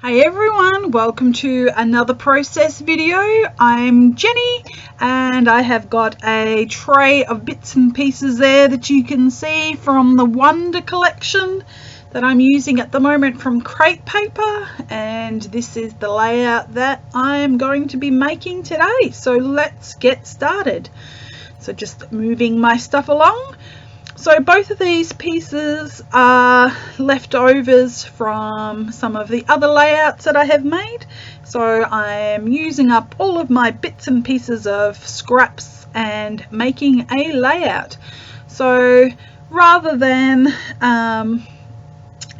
Hey everyone, welcome to another process video. I'm Jenny and I have got a tray of bits and pieces there that you can see from the Wonder collection that I'm using at the moment from Crate Paper, and this is the layout that I'm going to be making today. So let's get started. So just moving my stuff along. So both of these pieces are leftovers from some of the other layouts that I have made. So I'm using up all of my bits and pieces of scraps and making a layout. So rather than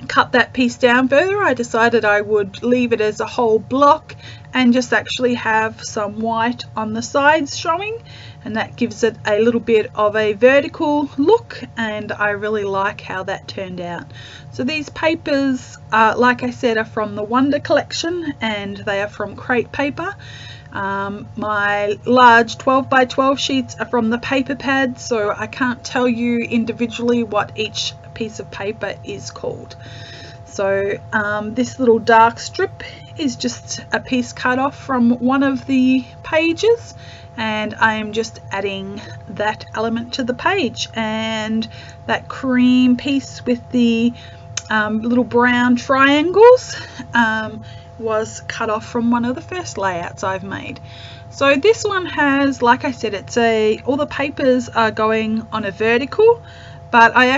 cut that piece down further, I decided I would leave it as a whole block and just actually have some white on the sides showing, and that gives it a little bit of a vertical look, and I really like how that turned out. So these papers, like I said, are from the Wonder collection and they are from Crate Paper. My large 12 by 12 sheets are from the Paper Pad, so I can't tell you individually what each piece of paper is called. So this little dark strip is just a piece cut off from one of the pages, and I am just adding that element to the page. And that cream piece with the little brown triangles was cut off from one of the first layouts I've made. So this one has, like I said, all the papers are going on a vertical, but I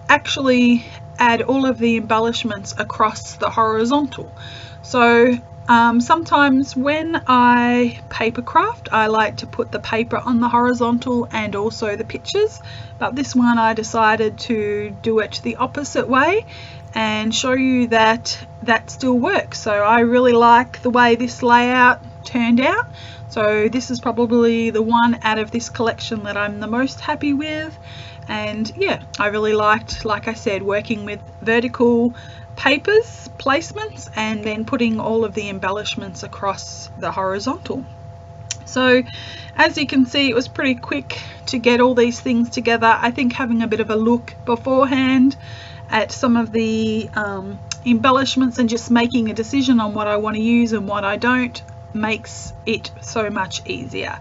actually add all of the embellishments across the horizontal. So sometimes when I paper craft, I like to put the paper on the horizontal and also the pictures, but this one I decided to do it the opposite way and show you that that still works. So I really like the way this layout turned out. So this is probably the one out of this collection that I'm the most happy with. And yeah, I really liked, like I said, working with vertical papers placements and then putting all of the embellishments across the horizontal. So as you can see, it was pretty quick to get all these things together. I think having a bit of a look beforehand at some of the embellishments and just making a decision on what I want to use and what I don't makes it so much easier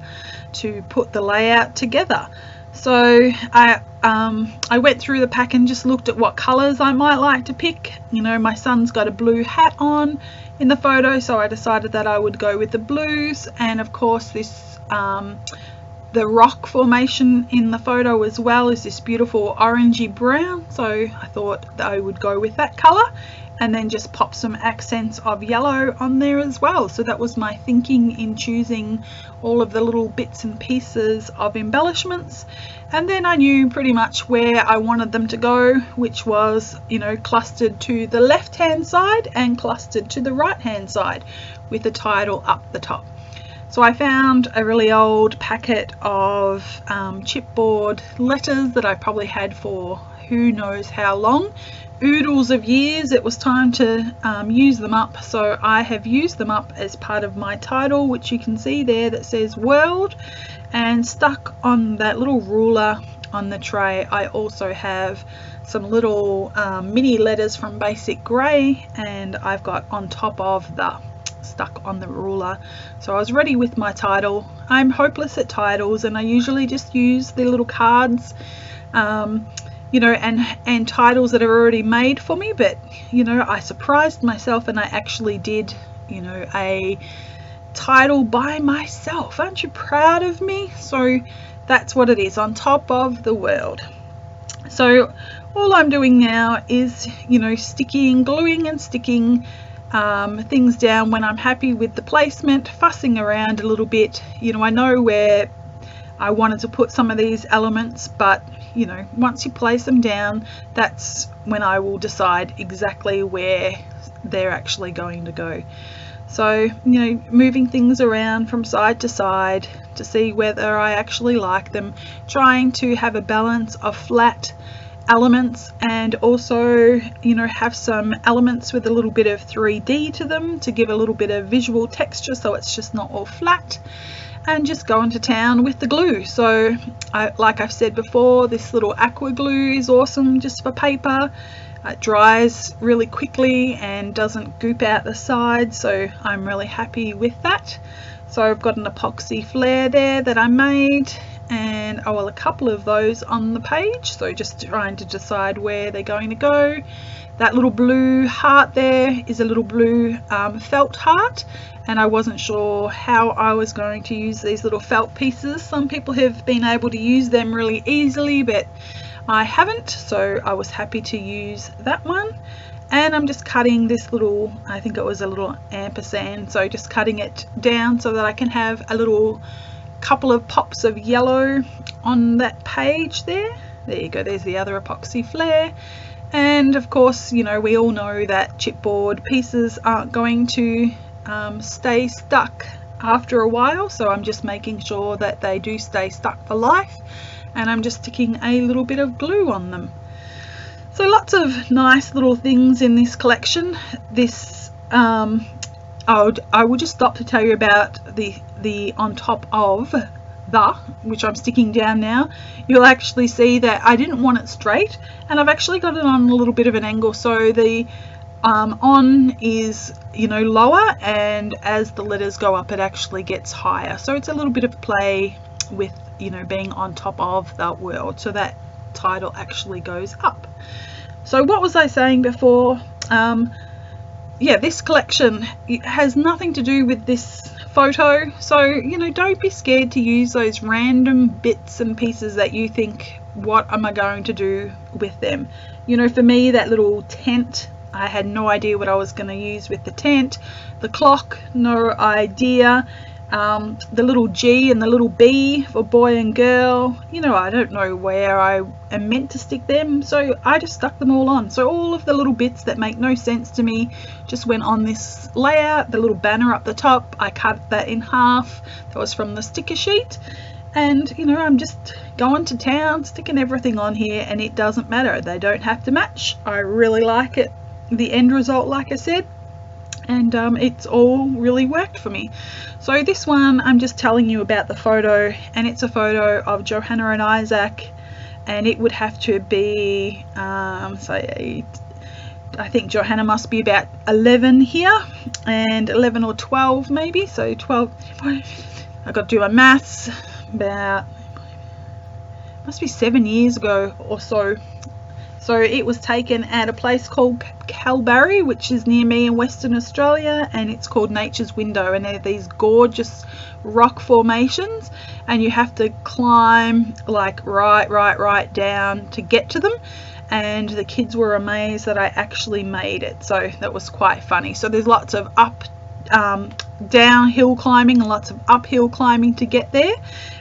to put the layout together. So I went through the pack and just looked at what colors I might like to pick. You know, my son's got a blue hat on in the photo, so I decided that I would go with the blues. And of course this the rock formation in the photo as well is this beautiful orangey brown, so I thought that I would go with that color and then just pop some accents of yellow on there as well. So that was my thinking in choosing all of the little bits and pieces of embellishments. And then I knew pretty much where I wanted them to go, which was, you know, clustered to the left hand side and clustered to the right hand side with the title up the top. So I found a really old packet of chipboard letters that I probably had for who knows how long, oodles of years. It was time to use them up, so I have used them up as part of my title, which you can see there that says World, and stuck on that little ruler on the tray I also have some little mini letters from Basic Grey, and I've got on top of the stuck on the ruler. So I was ready with my title. I'm hopeless at titles and I usually just use the little cards, you know, and titles that are already made for me, but you know, I surprised myself and I actually did, you know, a title by myself. Aren't you proud of me? So that's what it is, on top of the world. So all I'm doing now is, you know, gluing and sticking things down when I'm happy with the placement, fussing around a little bit. You know, I know where I wanted to put some of these elements, but you know, once you place them down, that's when I will decide exactly where they're actually going to go. So, you know, moving things around from side to side to see whether I actually like them, trying to have a balance of flat elements and also, you know, have some elements with a little bit of 3D to them to give a little bit of visual texture so it's just not all flat, and just go into town with the glue. So like I've said before, this little aqua glue is awesome just for paper. It dries really quickly and doesn't goop out the side, so I'm really happy with that. So I've got an epoxy flare there that I made, and a couple of those on the page, so just trying to decide where they're going to go. That little blue heart there is a little blue felt heart, and I wasn't sure how I was going to use these little felt pieces. Some people have been able to use them really easily, but I haven't, so I was happy to use that one. And I'm just cutting this little, I think it was a little ampersand, so just cutting it down so that I can have a little couple of pops of yellow on that page there. There you go, there's the other epoxy flare. And of course, you know, we all know that chipboard pieces aren't going to stay stuck after a while, so I'm just making sure that they do stay stuck for life, and I'm just sticking a little bit of glue on them. So lots of nice little things in this collection. This I will just stop to tell you about the on top of the, which I'm sticking down now. You'll actually see that I didn't want it straight, and I've actually got it on a little bit of an angle, so the on is, you know, lower, and as the letters go up it actually gets higher, so it's a little bit of play with, you know, being on top of the world, so that title actually goes up. So what was I saying before? Yeah, this collection, it has nothing to do with this photo, so, you know, don't be scared to use those random bits and pieces that you think, what am I going to do with them? You know, for me, that little tent, I had no idea what I was going to use with the tent. The clock, no idea. The little G and the little B for boy and girl, you know, I don't know where I am meant to stick them, so I just stuck them all on. So all of the little bits that make no sense to me just went on this layout. The little banner up the top, I cut that in half. That was from the sticker sheet. And, you know, I'm just going to town, sticking everything on here, and it doesn't matter. They don't have to match. I really like it, the end result, like I said. And it's all really worked for me. So this one, I'm just telling you about the photo, and it's a photo of Johanna and Isaac, and it would have to be, I think Johanna must be about 11 here, and 11 or 12 maybe, so 12, I've got to do my maths, about, must be 7 years ago or so. So it was taken at a place called Kalbarri, which is near me in Western Australia, and it's called Nature's Window, and they're these gorgeous rock formations, and you have to climb like right down to get to them, and the kids were amazed that I actually made it, so that was quite funny. So there's lots of downhill climbing and lots of uphill climbing to get there,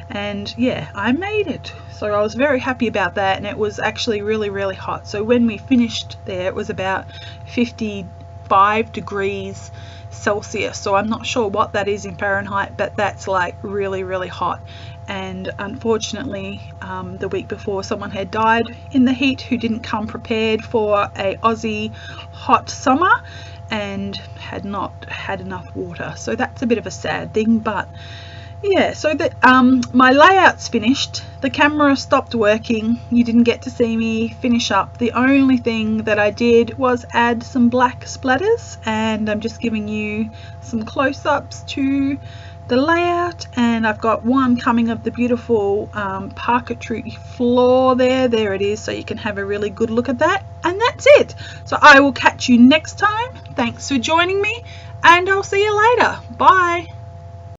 and yeah, I made it. So I was very happy about that, and it was actually really hot. So when we finished there, it was about 55 degrees Celsius. So I'm not sure what that is in Fahrenheit, but that's like really hot. And unfortunately, the week before, someone had died in the heat who didn't come prepared for a Aussie hot summer and had not had enough water. So that's a bit of a sad thing, but yeah, so that my layout's finished. The camera stopped working. You didn't get to see me finish up. The only thing that I did was add some black splatters, and I'm just giving you some close-ups to the layout, and I've got one coming of the beautiful parquetry floor there it is, so you can have a really good look at that, and that's it. So I will catch you next time. Thanks for joining me, and I'll see you later. Bye.